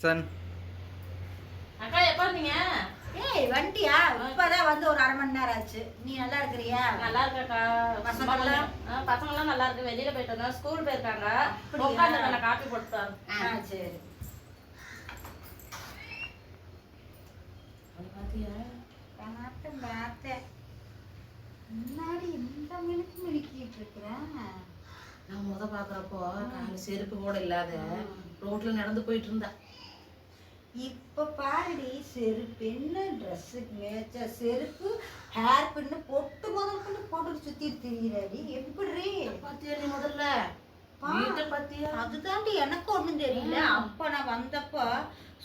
Sun அக்கா எப்ப வந்தீங்க? ஏய் வண்டியா? இப்பதான் வந்து ஒரு 1/2 மணி நேரம் ஆச்சு. நீ நல்லா இருக்கிறியா? நல்லா இருக்கக்கா. பசங்களாம் நல்லா இருக்கு. வெளியில போயிட்டு வந்தோம். ஸ்கூல் போயிருக்காங்க. உட்காந்து நான் காபி போட்டு வரேன். சரி. பாத்தியா? பார்த்தேன். முன்னாடி இந்த மினுக்கிட்டு இருக்கிறேன். நான் முத பாக்குறப்போ கால செருப்பு கூட இல்லாத ரோட்ல நடந்து போயிட்டு இருந்தா. இப்ப பாருடி, செருப்பு என்ன, ட்ரெஸ்ஸுக்கு மேட்ச செருப்பு, ஹேர் பின்னு பொட்டு முதல்ல போட்டு சுத்திட்டு திரியிறாடி. எப்படி பாத்தியா நீ முதல்ல வீட்டை பாத்தியா? அதுதாண்டி எனக்கு ஒண்ணும் தெரியல. அப்ப நான் வந்தப்ப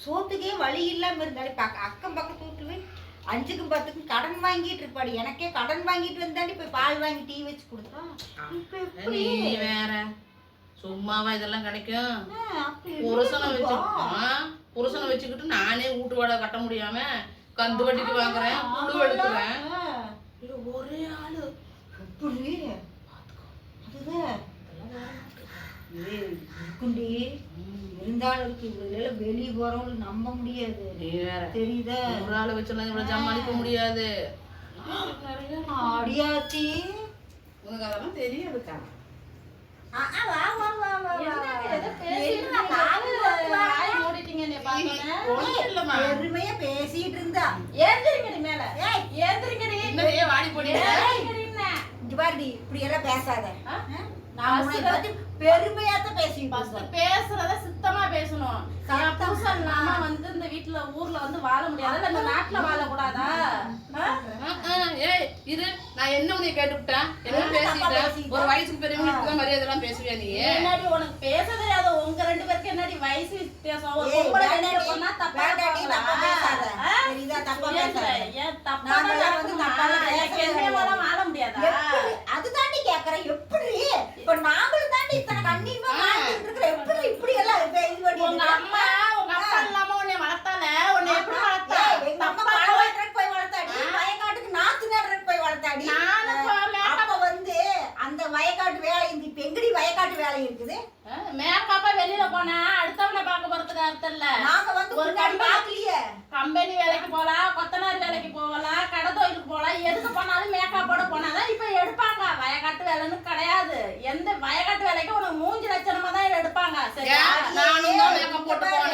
சோத்துக்கே வழி இல்லாம இருந்தாடி. அக்கம் பக்கத்து வீட்டுல 5க்கும் 10க்கும் கடன் வாங்கிட்டு இருப்பாடி. எனக்கே கடன் வாங்கிட்டு வந்தாடி போய் பால் வாங்கி டீ வச்சு கொடுத்தா. இப்ப எப்படி வேற சும்மாவா இதெல்லாம் கிடைக்கும்? புருஷனை வச்சுக்கிட்டு நானே வீட்டு வாடகை கட்ட முடியாம கந்து வட்டிக்கு வாங்குறேன், புழு எடுக்கிறேன். ஒரே ஆளு எப்படி அதுதான் இருக்குண்டி. இருந்தாலும் வெளியே போறவங்க நம்ப முடியாது. தெரியுதா? ஒரு ஆளை வச்சுலாம் இவ்வளவு சமாளிக்க முடியாது. அடியாத்தி உனக்கு அதெல்லாம் தெரியாதுக்கா. பெருமையா பேசிட்டு இருந்தா. வாடி போடி பாருடி, இப்படி எல்லாம் பேசாத. பெருமையாத்தான் பேசுறத சித்தமா பேசணும். புருஷன் நாம வந்து இந்த வீட்டுல ஊர்ல வந்து வாழ முடியாது, இந்த நாட்டுல வாழக்கூடாதா? இது நான் என்ன உன்னை கேட்டுவிட்டேன், என்ன பேசிட்டேன்? ஒரு வயசுக்கு பெரியவங்களுக்கு மரியாதை எல்லாம் பேசுவியா நீ? என்னடி உனக்கு பேச தெரியாத? உங்க 2 பேருக்கு என்னடி வயசு வித்தியாசம்? ஒரு பொம்பளை என்ன சொன்னா தப்பா வாழ முடியாதா? அதுதாண்டி கேக்குறேன். எப்படி இப்ப நாங்களும் தாண்டி இத்தனை கண்ணீர்மா வாழ்ந்துட்டு இருக்கிற, எப்படி இப்படி எல்லாம் இது பண்ணி? உங்க அம்மா உங்க அப்பா இல்லாம உன்னை வளர்த்தால, உன்னை எப்படி வளர்த்தா? எங்க அம்மா பழவாட்டுக்கு போய் வளர்த்தாடி, வயக்காட்டுக்கு நாத்து நடுறதுக்கு போய் வளர்த்தாடி. அப்ப வந்து அந்த வயக்காட்டு வேலை இப்ப எங்கடி வயக்காட்டு வேலை இருக்குது? மேற்காப்பா வெளியில போனா அடுத்தவனை பார்க்க போறதுக்கு அர்த்தம் இல்ல. நாங்க வந்து ஒரு பாக்கலையே. கம்பெனி வேலைக்கு போலாம், கொத்தனார் வேலைக்கு போகலாம், கடை தொழிலுக்கு போலாம், எதுக்கு போனாலும் மேக்காப்போட போனாதான் இப்ப எடுப்பாங்க. வயக்காட்டு வேலைன்னு கிடையாது. எந்த வயக்காட்டு வேலைக்கு உனக்கு 3 லட்சமா தான் எடுப்பாங்க. சரியா? நானும் மேக்கப் போட்டு போனேன்.